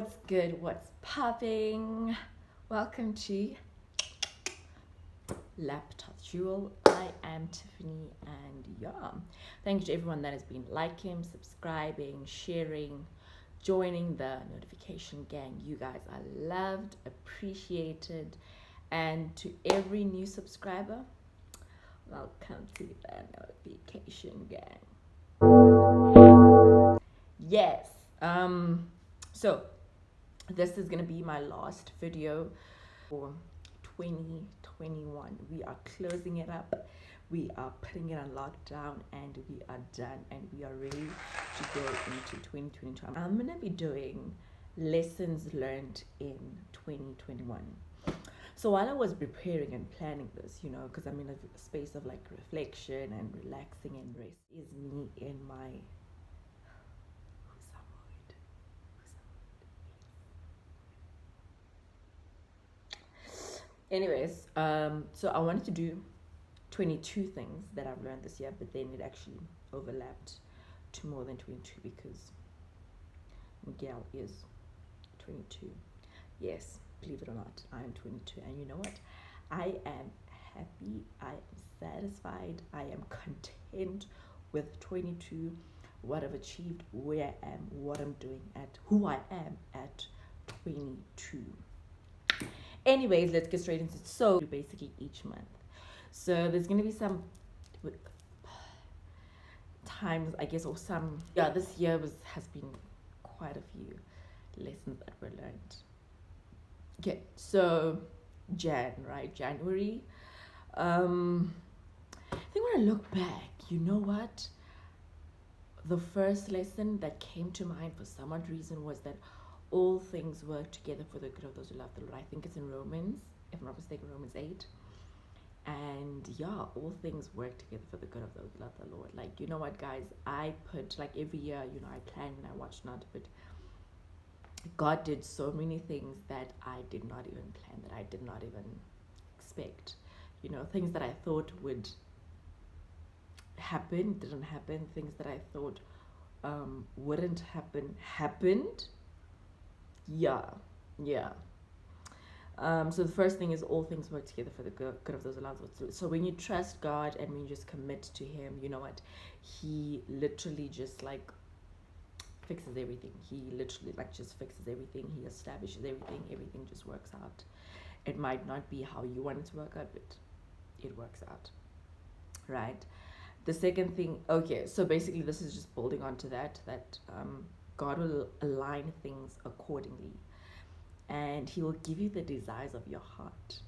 What's good? What's popping? Welcome to Laptop Jewel. I am Tiffany, and yeah, thank you to everyone that has been liking, subscribing, sharing, joining the notification gang. You guys are loved, appreciated, and to every new subscriber, welcome to the notification gang. Yes. So this is gonna be my last video for 2021. We are closing it up. We are putting it on lockdown, and we are done, and we are ready to go into 2022. I'm gonna be doing lessons learned in 2021. So while I was preparing and planning this, because I'm in a space of like reflection and relaxing and rest, is me in my anyways, so I wanted to do 22 things that I've learned this year, but then it actually overlapped to more than 22 because Miguel is 22. Yes, believe it or not, I am 22. And you know what? I am happy, I am satisfied, I am content with 22, what I've achieved, where I am, what I'm doing at, who I am at 22. Anyways, let's get straight into it. So basically each month. So there's gonna be some times, I guess, or some this year has been quite a few lessons that were learned. Okay, so January. I think when I look back, you know what? The first lesson that came to mind for some odd reason was that all things work together for the good of those who love the Lord. I think it's in Romans, if I'm not mistaken, Romans 8. And yeah, all things work together for the good of those who love the Lord. Like, you know what, guys? I put, like, every year, I plan and I watch not, but God did so many things that I did not even plan, that I did not even expect. Things that I thought would happen didn't happen. Things that I thought wouldn't happen happened. Yeah. So the first thing is all things work together for the good of those who love God. So when you trust God and when you just commit to Him, you know what? He literally just like fixes everything. He literally like just fixes everything. He establishes everything. Everything just works out. It might not be how you want it to work out, but it works out. Right? The second thing, okay, so basically this is just building on to that God will align things accordingly, and He will give you the desires of your heart.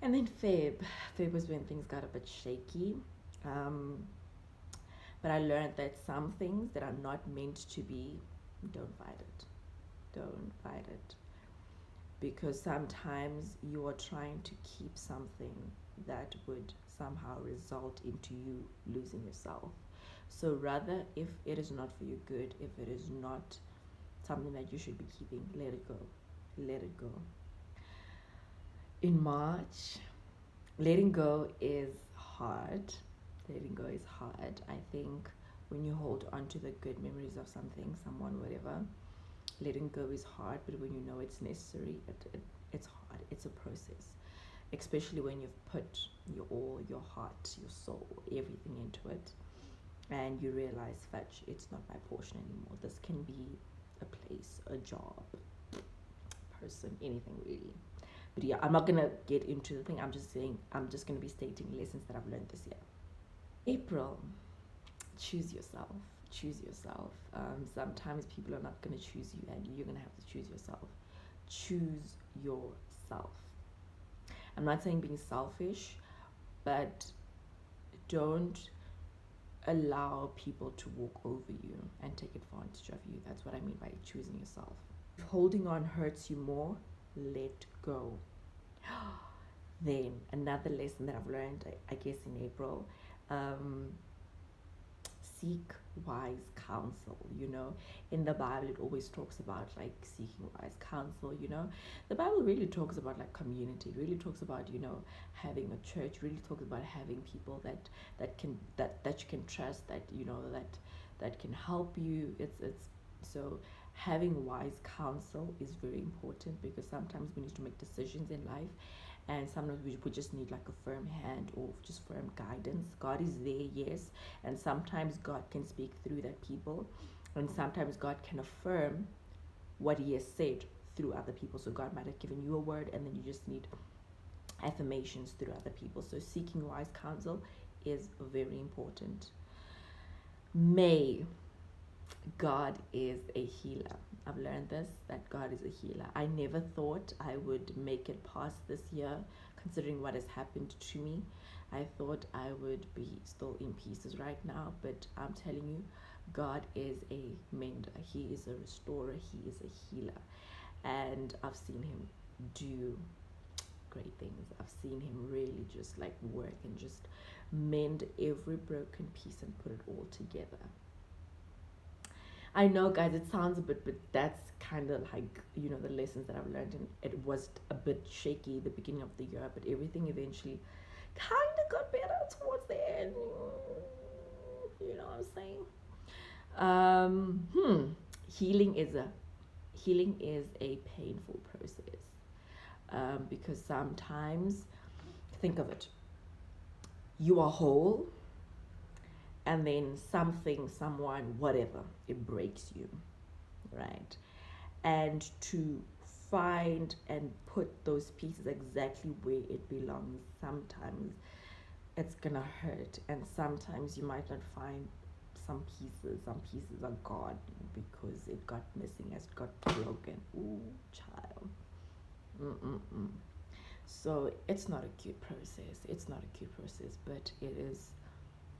And then Feb was when things got a bit shaky, but I learned that some things that are not meant to be, don't fight it, because sometimes you are trying to keep something that would somehow result into you losing yourself. So rather, if it is not for your good, if it is not something that you should be keeping, let it go. In March, letting go is hard. I think when you hold on to the good memories of something, someone, whatever, letting go is hard, but when you know it's necessary, it's hard. It's a process, especially when you've put your all, your heart, your soul, everything into it, and you realize, fetch, it's not my portion anymore. This can be a place, a job, person, anything really. But yeah, I'm not gonna get into the thing. I'm just gonna be stating lessons that I've learned this year. April, choose yourself. Sometimes people are not gonna choose you, and you're gonna have to choose yourself. Choose yourself. I'm not saying being selfish, but don't allow people to walk over you and take advantage of you. That's what I mean by choosing yourself. If holding on hurts you more, let go. Then another lesson that I've learned, I guess, in April, seek wise counsel. In the Bible it always talks about like seeking wise counsel. The Bible really talks about like community. It really talks about having a church. It really talks about having people that you can trust, that that can help you. It's so having wise counsel is very important, because sometimes we need to make decisions in life, and sometimes we just need like a firm hand or just firm guidance. God is there, yes, and sometimes God can speak through that people, and sometimes God can affirm what he has said through other people. So God might have given you a word, and then you just need affirmations through other people. So seeking wise counsel is very important. May, God is a healer. I've learned this, that God is a healer. I never thought I would make it past this year, considering what has happened to me. I thought I would be still in pieces right now, but I'm telling you, God is a mender. He is a restorer. He is a healer. And I've seen him do great things. I've seen him really just like work and just mend every broken piece and put it all together. I know, guys, it sounds a bit, but that's kind of like, you know, the lessons that I've learned. And it was a bit shaky the beginning of the year, but everything eventually kind of got better towards the end. You know what I'm saying? Healing is a painful process, because sometimes, think of it, you are whole, and then something, someone, whatever, it breaks you, right? And to find and put those pieces exactly where it belongs, sometimes it's gonna hurt, and sometimes you might not find some pieces are gone because it got missing, as it got broken. Ooh, child. Mm-mm-mm. So it's not a cute process. It's not a cute process, but it is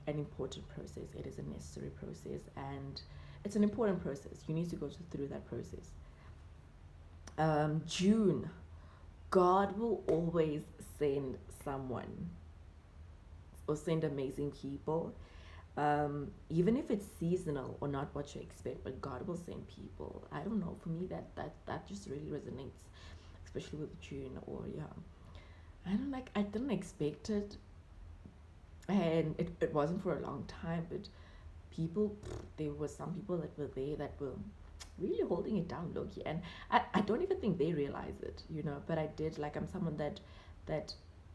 an important process. It is a necessary process, and it's an important process. You need to go through that process. June, God will always send someone or send amazing people. Even if it's seasonal or not what you expect, but God will send people. I don't know. For me, that just really resonates, especially with June. Or yeah, I didn't expect it, and it wasn't for a long time, but people, there were some people that were there that were really holding it down low-key, and I don't even think they realize it, you know. But I did, like, I'm someone that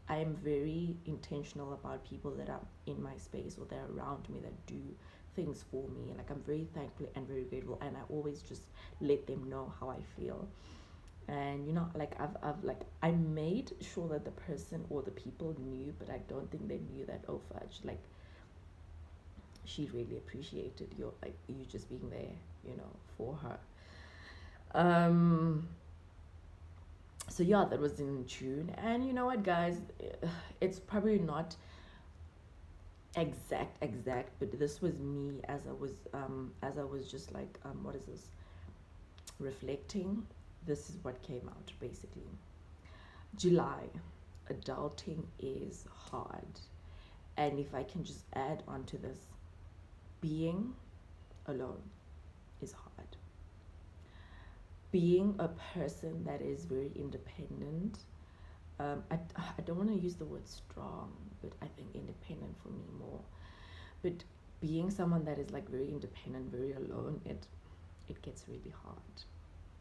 I am very intentional about people that are in my space or that are around me that do things for me. Like, I'm very thankful and very grateful, and I always just let them know how I feel. And you know, like, I've like, I made sure that the person or the people knew, but I don't think they knew that, oh fudge, like, she really appreciated your, like, you just being there, you know, for her. So yeah, that was in June. And you know what, guys, it's probably not exact, but this was me as I was just like, what is this, reflecting. This is what came out basically. July, adulting is hard. And if I can just add on to this, being alone is hard. Being a person that is very independent, I don't want to use the word strong, but I think independent for me more. But being someone that is like very independent, very alone, it gets really hard.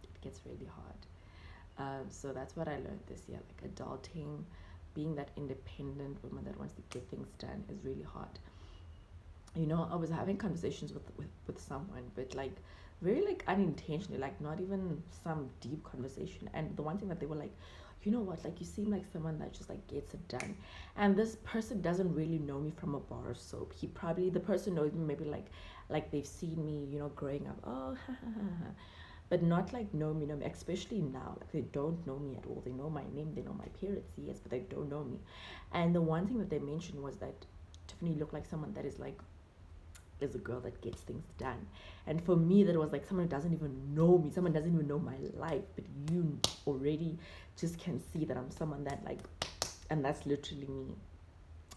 It gets really hard. So that's what I learned this year. Like, adulting, being that independent woman that wants to get things done is really hard. You know, I was having conversations with someone, but like very like unintentionally, like not even some deep conversation. And the one thing that they were like, you know what, like, you seem like someone that just like gets it done. And this person doesn't really know me from a bar of soap. He probably, the person knows me maybe like they've seen me, you know, growing up. Oh, ha, ha, ha, ha. But not like know me, especially now. Like, they don't know me at all. They know my name, they know my parents, yes, but they don't know me. And the one thing that they mentioned was that Tiffany looked like someone that is like, is a girl that gets things done. And for me, that was like someone who doesn't even know me, someone doesn't even know my life, but you already just can see that I'm someone that like, and that's literally me.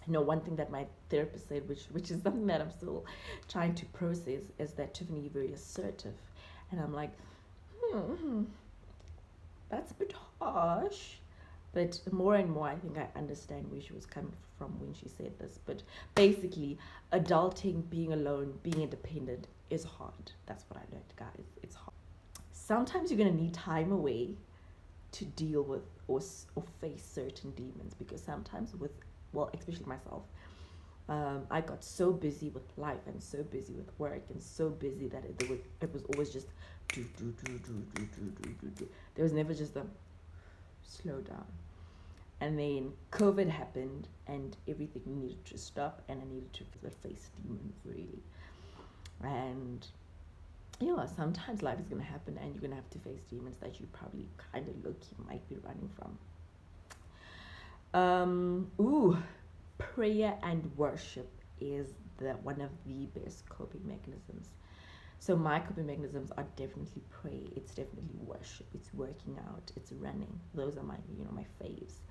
You know, one thing that my therapist said, which is something that I'm still trying to process, is that, Tiffany, you're very assertive. And I'm like, that's a bit harsh. But more and more, I think I understand where she was coming from when she said this. But basically, adulting, being alone, being independent is hard. That's what I learned, guys. It's hard. sometimes you're going to need time away to deal with or face certain demons, because sometimes with, well, especially myself, I got so busy with life and so busy with work and so busy that it was always just do. There was never just a slow down. And then COVID happened and everything needed to stop, and I needed to face demons, really. And sometimes life is going to happen and you're going to have to face demons that you probably kind of low-key might be running from. Prayer and worship is one of the best coping mechanisms. So my coping mechanisms are definitely pray, it's definitely worship, it's working out, it's running. Those are my my faves.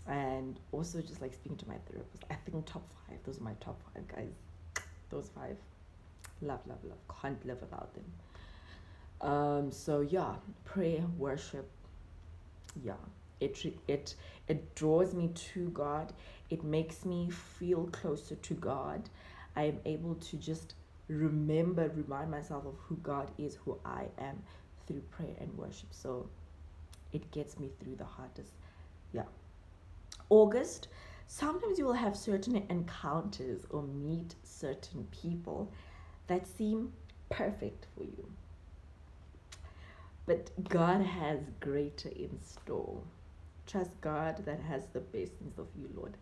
And also just like speaking to my therapist. I think top 5, those are my top 5, guys. Those 5, love, can't live without them. So yeah, prayer, worship, yeah, it draws me to God. It makes me feel closer to God. I am able to just remind myself of who God is, who I am, through prayer and worship. So it gets me through the hardest. Yeah. August, sometimes you will have certain encounters or meet certain people that seem perfect for you, but God has greater in store. Trust God that has the best in store for you, Lord.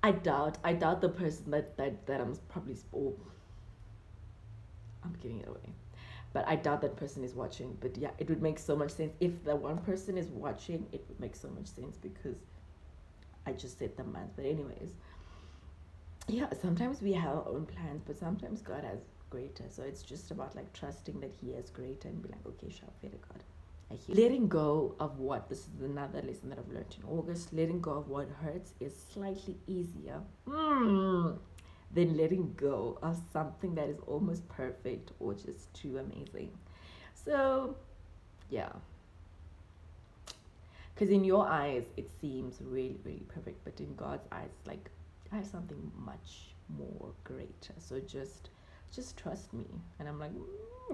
I doubt the person that I'm probably, I'm giving it away, but I doubt that person is watching. But yeah, it would make so much sense if the one person is watching. It would make so much sense because I just said the month. But anyways, yeah, sometimes we have our own plans, but sometimes God has greater. So it's just about like trusting that He has greater and be like, okay, sure, fair to God. I hear. Letting go of what, this is another lesson that I've learned in August, letting go of what hurts is slightly easier than letting go of something that is almost perfect or just too amazing. So, yeah. Because in your eyes, it seems really, really perfect. But in God's eyes, like, I have something much more greater. So just trust me. And I'm like,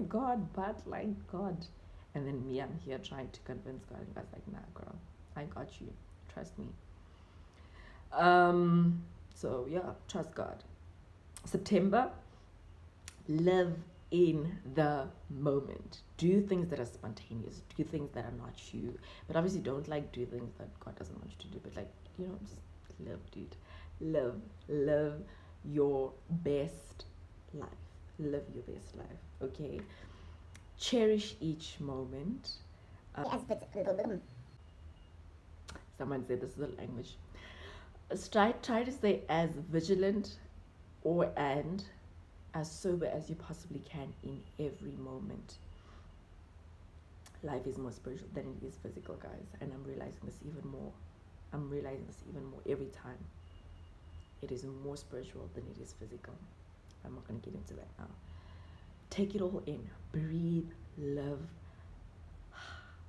God, but like, God. And then me, I'm here trying to convince God. And God's like, nah, girl, I got you. Trust me. So, yeah, trust God. September, live in the moment. Do things that are spontaneous. Do things that are not you. But obviously don't like do things that God doesn't want you to do. But like, just live, dude. Live your best life. Live your best life, okay? Cherish each moment. Someone said this is a language. Try to stay as vigilant and as sober as you possibly can in every moment. Life is more spiritual than it is physical, guys, and I'm realizing this even more every time. It is more spiritual than it is physical. I'm not going to get into that now. Take it all in. Breathe, live.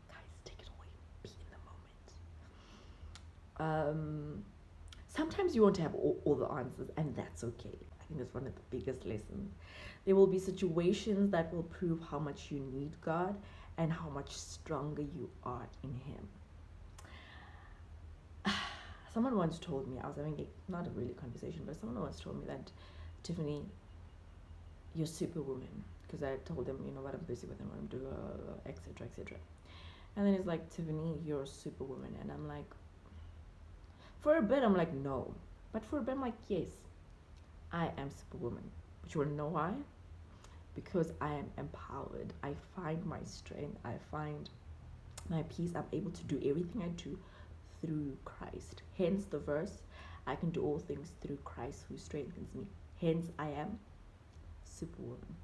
Guys, take it all in. Be in the moment. Sometimes you won't have all the answers, and that's okay. I think that's one of the biggest lessons. There will be situations that will prove how much you need God and how much stronger you are in Him. Someone once told me, I was having not a really conversation, but someone once told me that, Tiffany, you're superwoman. Because I told them, what I'm busy with and what I'm doing, etc., etc. And then he's like, Tiffany, you're a superwoman. And I'm like, for a bit, I'm like, no. But for a bit, I'm like, yes, I am superwoman. But you want to know why? Because I am empowered. I find my strength. I find my peace. I'm able to do everything I do through Christ. Hence the verse, I can do all things through Christ who strengthens me. Hence, I am superwoman.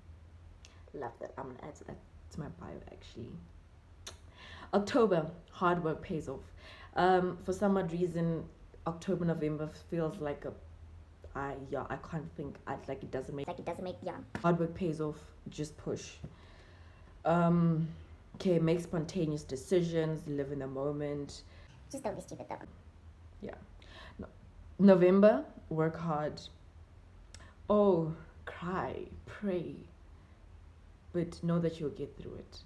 Love that. I'm going to add to my bio, actually. October, hard work pays off. For some odd reason, October, November feels like I can't think. It doesn't make. Hard work pays off. Just push. Okay, make spontaneous decisions. Live in the moment. Just don't be stupid though. Yeah. November, work hard. Oh, cry, pray, but know that you'll get through it.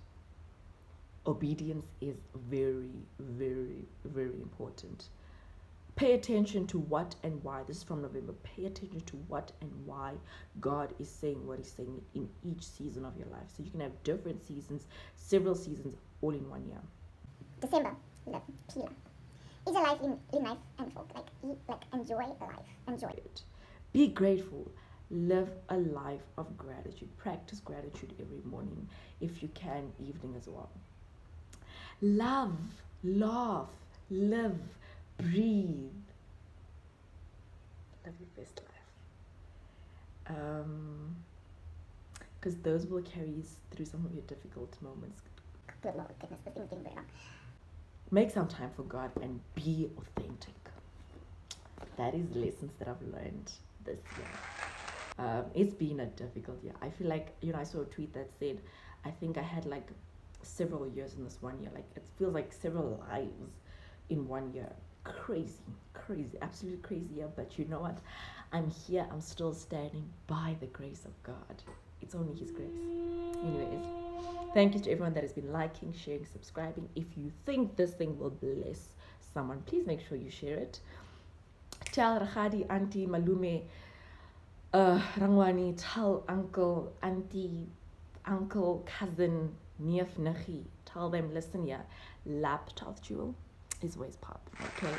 obedience is very, very, very important. Pay attention to what and why. This is from November. Pay attention to what and why God is saying what He's saying in each season of your life. So you can have different seasons, several seasons, all in 1 year. December, love, Pila. Is a life in life and folk. Like enjoy life. Enjoy it. Be grateful. Live a life of gratitude. Practice gratitude every morning, if you can, evening as well. Love, laugh, live, breathe. Live your best life. Because those will carry you through some of your difficult moments. Good Lord, goodness, the thing's getting better. Make some time for God and be authentic. That is lessons that I've learned this year. It's been a difficult year. I feel like, I saw a tweet that said, I think I had like several years in this 1 year. Like, it feels like several lives in 1 year. Crazy, absolutely crazy year. But you know what? I'm here. I'm still standing by the grace of God. It's only His grace. Anyways, thank you to everyone that has been liking, sharing, subscribing. If you think this thing will bless someone, please make sure you share it. Tell Rakhadi, auntie, malume, Rangwani, tell uncle, auntie, uncle, cousin, neef, nachi. Tell them, listen here, laptop jewel is always pop. Okay.